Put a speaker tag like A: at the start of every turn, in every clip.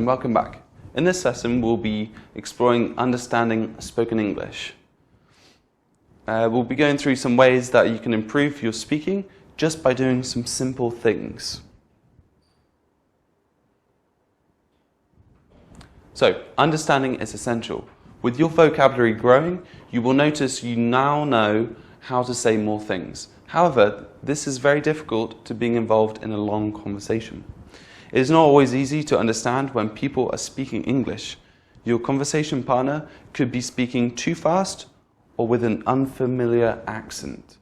A: and welcome back. In this lesson we'll be exploring understanding spoken English. We'll be going through some ways that you can improve your speaking just by doing some simple things. So, understanding is essential. With your vocabulary growing, you will notice you now know how to say more things. However, this is very difficult to being involved in a long conversation. It is not always easy to understand when people are speaking English. Your conversation partner could be speaking too fast or with an unfamiliar accent.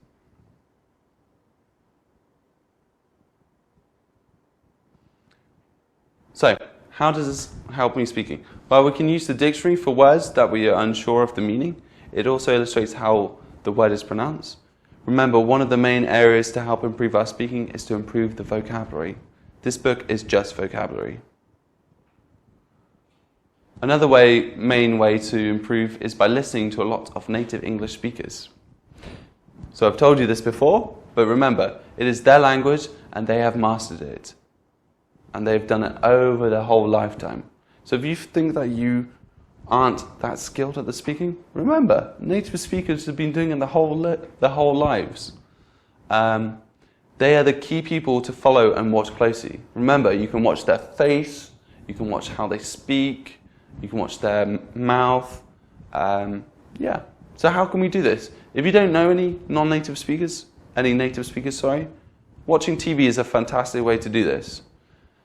A: So, how does this help me speaking? Well, we can use the dictionary for words that we are unsure of the meaning. It also illustrates how the word is pronounced. Remember, one of the main areas to help improve our speaking is to improve the vocabulary. This book is just vocabulary. Another main way to improve is by listening to a lot of native English speakers. So I've told you this before, but remember, it is their language and they have mastered it. And they've done it over their whole lifetime. So if you think that you aren't that skilled at the speaking, remember, native speakers have been doing it their whole lives. They are the key people to follow and watch closely. Remember, you can watch their face, you can watch how they speak, you can watch their mouth. So how can we do this? If you don't know any native speakers, watching TV is a fantastic way to do this.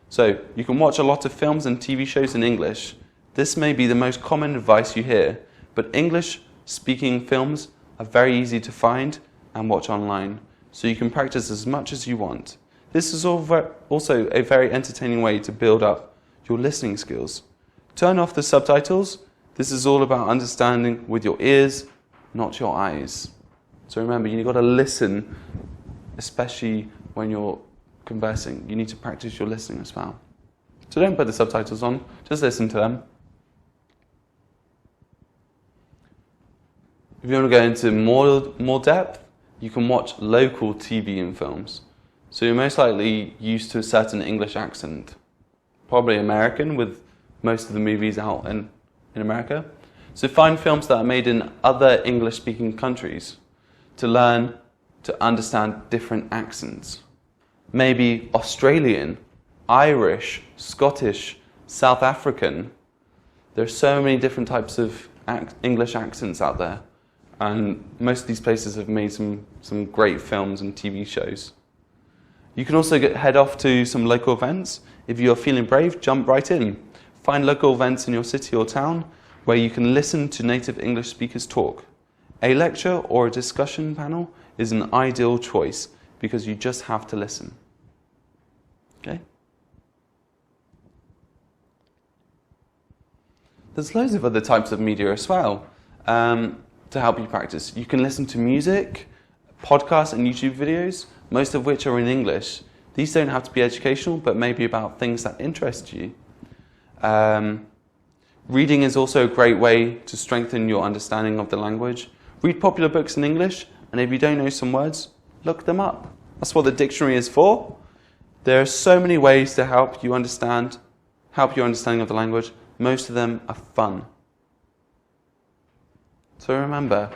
A: So you can watch a lot of films and TV shows in English. This may be the most common advice you hear, but English speaking films are very easy to find and watch online, so you can practice as much as you want. This is also a very entertaining way to build up your listening skills. Turn off the subtitles. This is all about understanding with your ears, not your eyes. So remember, you've got to listen, especially when you're conversing. You need to practice your listening as well. So don't put the subtitles on, just listen to them. If you want to go into more depth, you can watch local TV and films. So you're most likely used to a certain English accent, probably American, with most of the movies out in America. So find films that are made in other English-speaking countries to learn to understand different accents. Maybe Australian, Irish, Scottish, South African. There are so many different types of English accents out there. And most of these places have made some great films and TV shows. You can also head off to some local events. If you're feeling brave, jump right in. Find local events in your city or town where you can listen to native English speakers talk. A lecture or a discussion panel is an ideal choice because you just have to listen. Okay? There's loads of other types of media as well. To help you practice. You can listen to music, podcasts and YouTube videos, most of which are in English. These don't have to be educational, but maybe about things that interest you. Reading is also a great way to strengthen your understanding of the language. Read popular books in English, and if you don't know some words, look them up. That's what the dictionary is for. There are so many ways to help your understanding of the language. Most of them are fun. So remember,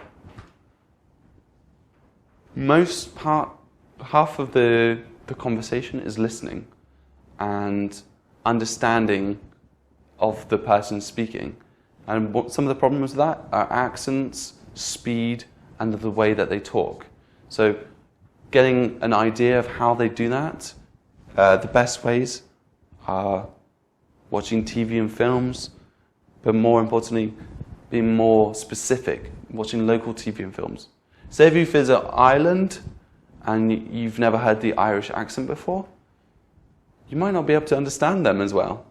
A: half of the conversation is listening and understanding of the person speaking. And some of the problems with that are accents, speed, and the way that they talk. So getting an idea of how they do that, the best ways are watching TV and films, but more importantly, being more specific, watching local TV and films. Say if you visit Ireland and you've never heard the Irish accent before, you might not be able to understand them as well.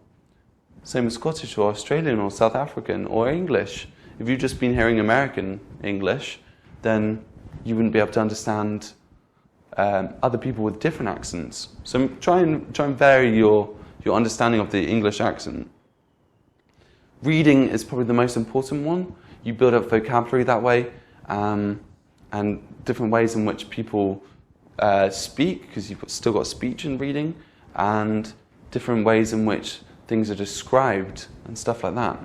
A: Same with Scottish or Australian or South African or English. If you've just been hearing American English, then you wouldn't be able to understand other people with different accents. So try and vary your understanding of the English accent. Reading is probably the most important one. You build up vocabulary that way, and different ways in which people speak, because you've still got speech and reading, and different ways in which things are described and stuff like that.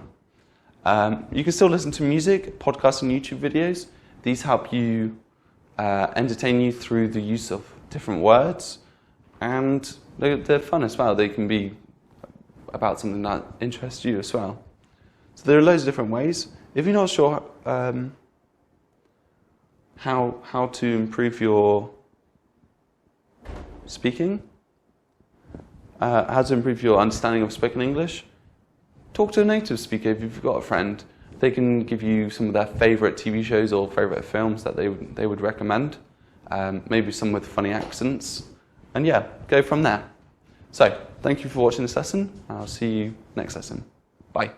A: You can still listen to music, podcasts and YouTube videos. These help you entertain you through the use of different words, and they're fun as well. They can be about something that interests you as well. So there are loads of different ways. If you're not sure how to improve your speaking, how to improve your understanding of spoken English, talk to a native speaker. If you've got a friend, they can give you some of their favourite TV shows or favourite films that they would recommend, maybe some with funny accents, and yeah, go from there. So, thank you for watching this lesson. I'll see you next lesson. Bye.